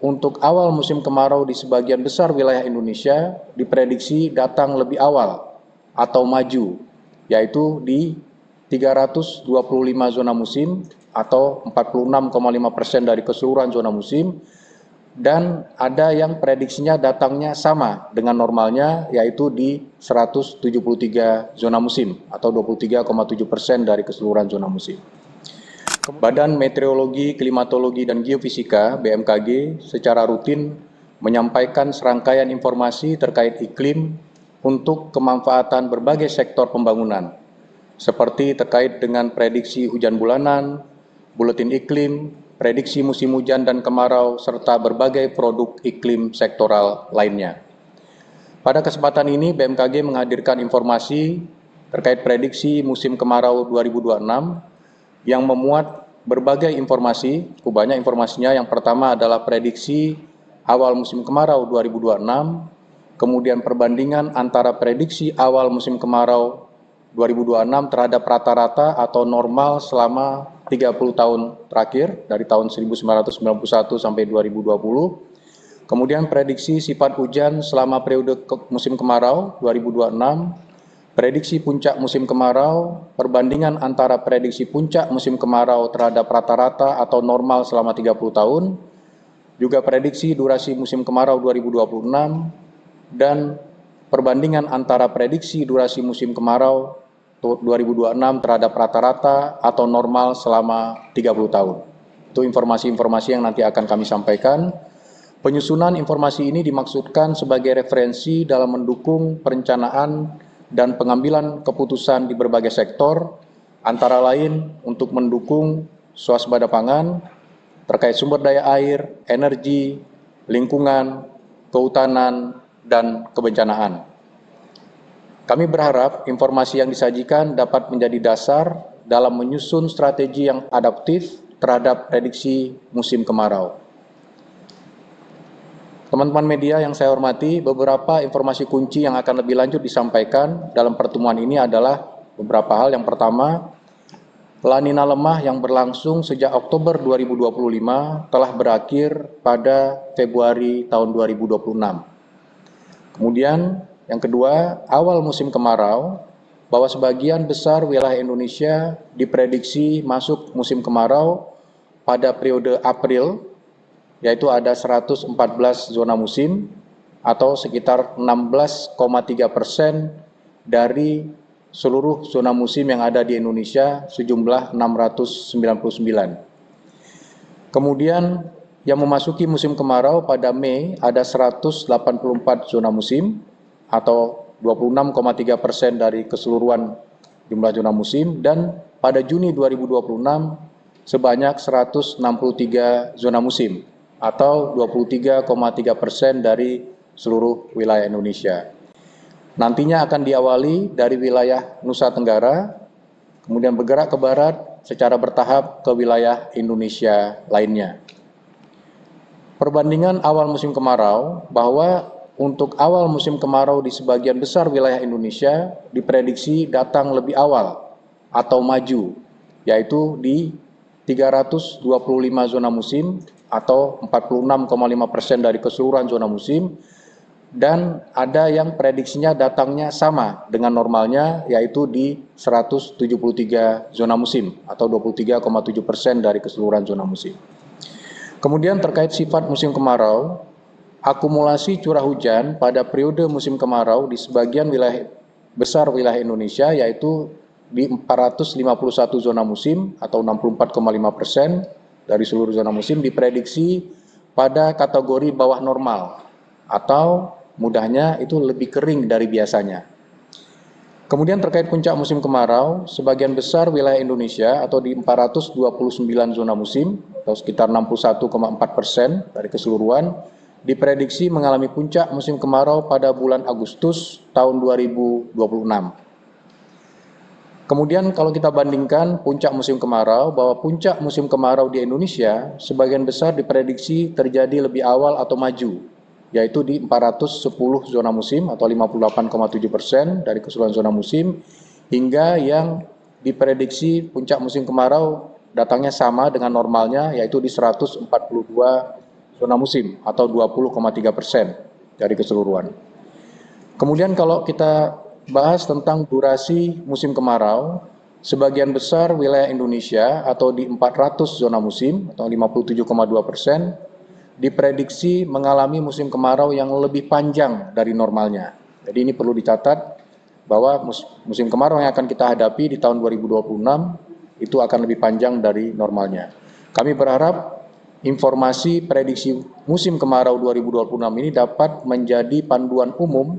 untuk awal musim kemarau di sebagian besar wilayah Indonesia diprediksi datang lebih awal atau maju, yaitu di 325 zona musim atau 46,5% dari keseluruhan zona musim, dan ada yang prediksinya datangnya sama dengan normalnya, yaitu di 173 zona musim atau 23,7% dari keseluruhan zona musim. Badan Meteorologi, Klimatologi, dan Geofisika (BMKG) secara rutin menyampaikan serangkaian informasi terkait iklim untuk kemanfaatan berbagai sektor pembangunan, seperti terkait dengan prediksi hujan bulanan, buletin iklim, prediksi musim hujan dan kemarau, serta berbagai produk iklim sektoral lainnya. Pada kesempatan ini, BMKG menghadirkan informasi terkait prediksi musim kemarau 2026 yang memuat berbagai informasi. Banyak informasinya. Yang pertama adalah prediksi awal musim kemarau 2026, kemudian perbandingan antara prediksi awal musim kemarau 2026 terhadap rata-rata atau normal selama 30 tahun terakhir dari tahun 1991 sampai 2020. Kemudian prediksi sifat hujan selama periode musim kemarau 2026, prediksi puncak musim kemarau, perbandingan antara prediksi puncak musim kemarau terhadap rata-rata atau normal selama 30 tahun, juga prediksi durasi musim kemarau 2026, dan perbandingan antara prediksi durasi musim kemarau 2026 terhadap rata-rata atau normal selama 30 tahun. Itu informasi-informasi yang nanti akan kami sampaikan. Penyusunan informasi ini dimaksudkan sebagai referensi dalam mendukung perencanaan dan pengambilan keputusan di berbagai sektor, antara lain untuk mendukung swasembada pangan terkait sumber daya air, energi, lingkungan, kehutanan, dan kebencanaan. Kami berharap informasi yang disajikan dapat menjadi dasar dalam menyusun strategi yang adaptif terhadap prediksi musim kemarau. Teman-teman media yang saya hormati, beberapa informasi kunci yang akan lebih lanjut disampaikan dalam pertemuan ini adalah beberapa hal. Yang pertama, La Nina lemah yang berlangsung sejak Oktober 2025 telah berakhir pada Februari tahun 2026. Kemudian, yang kedua, awal musim kemarau, bahwa sebagian besar wilayah Indonesia diprediksi masuk musim kemarau pada periode April, yaitu ada 114 zona musim atau sekitar 16,3% dari seluruh zona musim yang ada di Indonesia sejumlah 699. Kemudian yang memasuki musim kemarau pada Mei ada 184 zona musim atau 26,3% dari keseluruhan jumlah zona musim, dan pada Juni 2026 sebanyak 163 zona musim atau 23,3% dari seluruh wilayah Indonesia. Nantinya akan diawali dari wilayah Nusa Tenggara, kemudian bergerak ke barat secara bertahap ke wilayah Indonesia lainnya. Perbandingan awal musim kemarau, bahwa untuk awal musim kemarau di sebagian besar wilayah Indonesia diprediksi datang lebih awal atau maju, yaitu di 325 zona musim atau 46,5% dari keseluruhan zona musim, dan ada yang prediksinya datangnya sama dengan normalnya, yaitu di 173 zona musim atau 23,7% dari keseluruhan zona musim. Kemudian terkait sifat musim kemarau, akumulasi curah hujan pada periode musim kemarau di sebagian wilayah besar wilayah Indonesia, yaitu di 451 zona musim atau 64,5% dari seluruh zona musim, diprediksi pada kategori bawah normal atau mudahnya itu lebih kering dari biasanya. Kemudian terkait puncak musim kemarau, sebagian besar wilayah Indonesia atau di 429 zona musim atau sekitar 61,4% dari keseluruhan diprediksi mengalami puncak musim kemarau pada bulan Agustus tahun 2026. Kemudian kalau kita bandingkan puncak musim kemarau, bahwa puncak musim kemarau di Indonesia sebagian besar diprediksi terjadi lebih awal atau maju, yaitu di 410 zona musim atau 58,7% dari keseluruhan zona musim, hingga yang diprediksi puncak musim kemarau datangnya sama dengan normalnya, yaitu di 142 zona musim atau 20,3% dari keseluruhan. Kemudian kalau kita bahas tentang durasi musim kemarau, sebagian besar wilayah Indonesia atau di 400 zona musim atau 57,2% diprediksi mengalami musim kemarau yang lebih panjang dari normalnya. Jadi ini perlu dicatat bahwa musim kemarau yang akan kita hadapi di tahun 2026 itu akan lebih panjang dari normalnya. Kami berharap informasi prediksi musim kemarau 2026 ini dapat menjadi panduan umum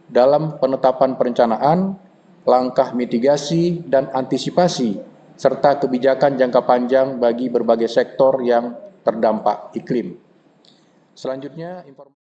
dalam penetapan perencanaan, langkah mitigasi, dan antisipasi, serta kebijakan jangka panjang bagi berbagai sektor yang terdampak iklim. Selanjutnya, informasi